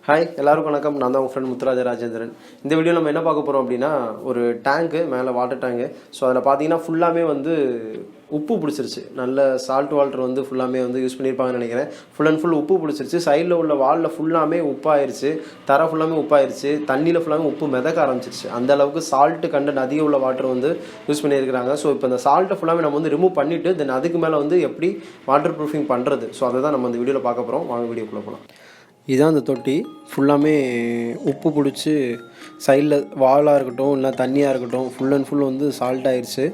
Hi எல்லாருக்கும் வணக்கம். நான் தான் உங்கள் ஃப்ரெண்ட் முத்துராஜ ராஜேந்திரன். இந்த வீடியோ நம்ம என்ன பார்க்க போகிறோம் அப்படின்னா, ஒரு டேங்க்கு மேலே வாட்டர் டேங்கு. ஸோ அதில் பார்த்தீங்கன்னா ஃபுல்லாமே வந்து உப்பு பிடிச்சிருச்சு. நல்ல சால்ட் வாட்டர் வந்து ஃபுல்லாமே வந்து யூஸ் பண்ணியிருப்பாங்கன்னு நினைக்கிறேன். ஃபுல் அண்ட் ஃபுல் உப்பு பிடிச்சிருச்சு. சைடில் உள்ள வாலில் ஃபுல்லாமே உப்பாயிருச்சு, தரை ஃபுல்லாமே உப்பாயிருச்சு, தண்ணியில் ஃபுல்லாமே உப்பு மிதக்க ஆரம்பிச்சிருச்சு. அந்த அளவுக்கு சால்ட்டு கண்டென்ட் அதிகம் உள்ள வாட்டர் வந்து யூஸ் பண்ணியிருக்கிறாங்க. ஸோ இப்போ இந்த சால்ட்டை ஃபுல்லாமே நம்ம வந்து ரிமூவ் பண்ணிவிட்டு தென் அதுக்கு மேலே வந்து எப்படி வாட்டர் ப்ரூஃபிங் பண்ணுறது, ஸோ அதை தான் நம்ம இந்த வீடியோவில் பார்க்க போகிறோம். வாங்க வீடியோக்குள்ளே போகலாம். இதுதான் அந்த தொட்டி. ஃபுல்லாமே உப்பு பிடிச்சி சைடில் வாலாக இருக்கட்டும் இல்லை தண்ணியாக இருக்கட்டும் ஃபுல் அண்ட் ஃபுல் வந்து சால்ட் ஆயிடுச்சு.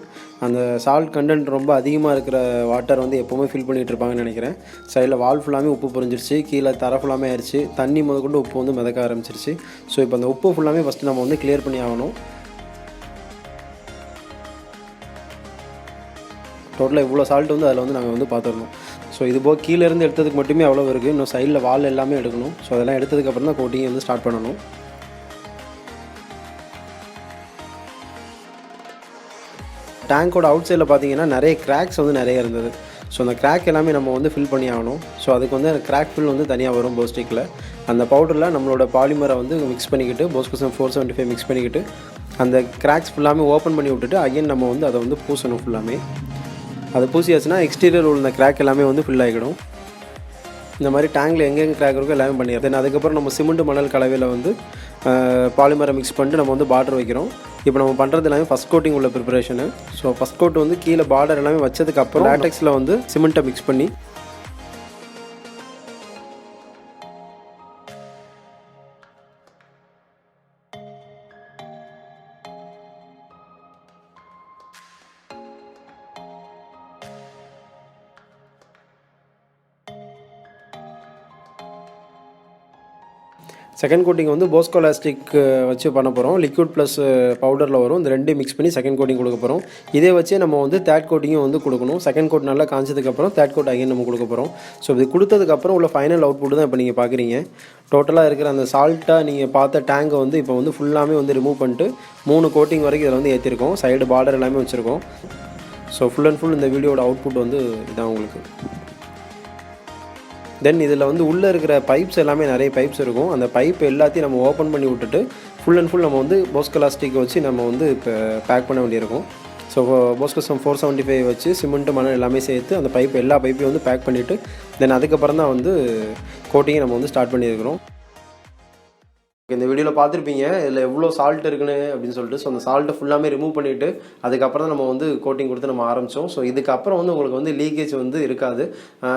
அந்த சால்ட் கண்டென்ட் ரொம்ப அதிகமாக இருக்கிற வாட்டர் வந்து எப்போவுமே ஃபில் பண்ணிகிட்டு இருப்பாங்கன்னு நினைக்கிறேன். சைடில் வால் ஃபுல்லாமே உப்பு புரிஞ்சிருச்சு, கீழே தரை ஃபுல்லாமே ஆயிடுச்சு, தண்ணி முதற்கொண்டு உப்பு வந்து மிதக்க ஆரம்பிச்சிருச்சு. ஸோ இப்போ அந்த உப்பு ஃபுல்லாமே ஃபஸ்ட்டு நம்ம வந்து கிளியர் பண்ணி ஆகணும். டோட்டலாக இவ்வளோ சால்ட் வந்து அதில் வந்து நாங்கள் வந்து பார்த்துடணும். ஸோ இது போக கீழேருந்து எடுத்ததுக்கு மட்டுமே அவ்வளோ இருக்குது. இன்னும் சைடில் வால் எல்லாமே எடுக்கணும். ஸோ அதெல்லாம் எடுத்ததுக்கப்புறம் தான் கோட்டிங் வந்து ஸ்டார்ட் பண்ணணும். டேங்கோட அவுட் சைடில் பார்த்தீங்கன்னா நிறைய கிராக்ஸ் வந்து நிறைய இருந்தது. ஸோ அந்த கிராக் எல்லாமே நம்ம வந்து ஃபில் பண்ணி ஆகணும். ஸோ அதுக்கு வந்து அந்த கிராக் ஃபில் வந்து தனியாக வரும் போஸ்டிக்கில். அந்த பவுடரில் நம்மளோட பாலிமரை வந்து மிக்ஸ் பண்ணிக்கிட்டு போஸ்கோசம் 475 மிக்ஸ் பண்ணிக்கிட்டு அந்த கிராக்ஸ் ஃபுல்லாமே ஓப்பன் பண்ணி விட்டுட்டு அகைன் நம்ம வந்து அதை வந்து பூசணும். ஃபுல்லாமே அதை பூசியாச்சுன்னா எக்ஸ்டீரியர் உள்ள கிராக் எல்லாமே வந்து ஃபில் ஆகிடும். இந்த மாதிரி டேங்கில் எங்கெங்கே கிராக் இருக்கோ எல்லாமே பண்ணிடுறோம். தென் அதுக்கப்புறம் நம்ம சிமெண்ட் மணல் கலவையில் வந்து பாலிமரை மிக்ஸ் பண்ணிட்டு நம்ம வந்து பார்டர் வைக்கிறோம். இப்போ நம்ம பண்ணுறது எல்லாமே ஃபஸ்ட் கோட்டிங் உள்ள ப்ரிப்பரேஷனு. ஸோ ஃபஸ்ட் கோட் வந்து கீழே பார்டர் எல்லாமே வச்சதுக்கப்புறம் லேட்டெக்ஸில் வந்து சிமெண்ட்டை மிக்ஸ் பண்ணி செகண்ட் கோட்டிங் வந்து போஸ்கோலாஸ்டிக் வச்சு பண்ண போகிறோம். லிக்விட் ப்ளஸ் பவுடரில் வரும். இந்த ரெண்டு மிக்ஸ் பண்ணி செகண்ட் கோட்டிங் கொடுக்க போகிறோம். இதே வச்சே நம்ம வந்து தேர்ட் கோட்டிங்கும் வந்து கொடுக்கணும். செகண்ட் கோட் நல்லா காய்ச்சதுக்கப்புறம் தேர்ட் கோட் அகைன் நம்ம கொடுக்க போகிறோம். ஸோ இது கொடுத்ததுக்கப்புறம் உள்ள ஃபைனல் அவுட்புட் தான் இப்போ நீங்கள் பார்க்குறீங்க. டோட்டலாக இருக்கிற அந்த சால்ட்டாக நீங்கள் பார்த்த டேங்கை வந்து இப்போ வந்து ஃபுல்லாமே வந்து ரிமூவ் பண்ணிட்டு 3 கோட்டிங் வரைக்கும் இதில் வந்து ஏற்றிருக்கோம். சைடு பார்டர் எல்லாமே வச்சுருக்கோம். ஸோ ஃபுல் அண்ட் ஃபுல் இந்த வீடியோட அவுட்புட் வந்து இதான் உங்களுக்கு. தென் இதில் வந்து உள்ளே இருக்கிற பைப்ஸ் எல்லாமே நிறைய பைப்ஸ் இருக்கும். அந்த பைப் எல்லாத்தையும் நம்ம ஓப்பன் பண்ணி விட்டுட்டு ஃபுல் அண்ட் ஃபுல் நம்ம வந்து போஸ்கோலாஸ்டிக் வச்சு நம்ம வந்து இப்போ பேக் பண்ண வேண்டியிருக்கும். ஸோ போஸ்கோசம் 475 வச்சு சிமெண்ட்டு மணல் எல்லாமே சேர்த்து அந்த எல்லா பைப்பையும் வந்து பேக் பண்ணிவிட்டு தென் அதுக்கப்புறம் தான் வந்து கோட்டிங்கை நம்ம வந்து ஸ்டார்ட் பண்ணியிருக்கிறோம். இந்த வீடியோவில் பார்த்துருப்பீங்க இதில் எவ்வளோ சால்ட் இருக்குன்னு அப்படின்னு சொல்லிட்டு. ஸோ அந்த சால்ட்டை ஃபுல்லாமே ரிமூவ் பண்ணிவிட்டு அதுக்கப்புறம் தான் நம்ம வந்து கோட்டிங் கொடுத்து நம்ம ஆரம்பித்தோம். ஸோ இதுக்கப்புறம் வந்து உங்களுக்கு வந்து லீக்கேஜ் வந்து இருக்காது.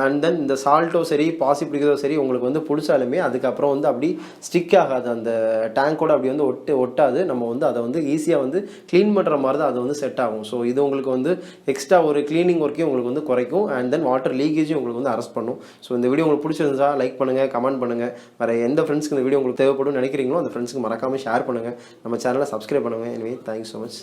அண்ட் தென் இந்த சால்ட்டோ சரி பாசி பிடிக்கிறதோ சரி உங்களுக்கு வந்து பிடிச்சாலுமே அதுக்கப்புறம் வந்து அப்படி ஸ்டிக் ஆகாது. அந்த டேங்கோட அப்படி வந்து ஒட்டாது. நம்ம வந்து அதை வந்து ஈஸியாக வந்து க்ளீன் பண்ணுற மாதிரி தான் அது வந்து செட் ஆகும். ஸோ இது உங்களுக்கு வந்து எக்ஸ்ட்ரா ஒரு க்ளீனிங் ஒர்க்கையும் உங்களுக்கு வந்து குறைக்கும். அண்ட் தென் வாட்டர் லீக்கேஜும் உங்களுக்கு வந்து அரெஸ்ட் பண்ணும். ஸோ இந்த வீடியோ உங்களுக்கு பிடிச்சிருந்தா லைக் பண்ணுங்கள், கமெண்ட் பண்ணுங்கள். வேறு எந்த ஃப்ரெண்ட்ஸ்க்கு இந்த வீடியோ உங்களுக்கு தேவைப்படும் நினைக்கிறீங்களோ அந்த ஃப்ரெண்ட்ஸ்க்கு மறக்காமல் ஷேர் பண்ணுங்கள். நம்ம சேனலை சப்ஸ்கிரைப் பண்ணுங்கள். Anyway thank you so much.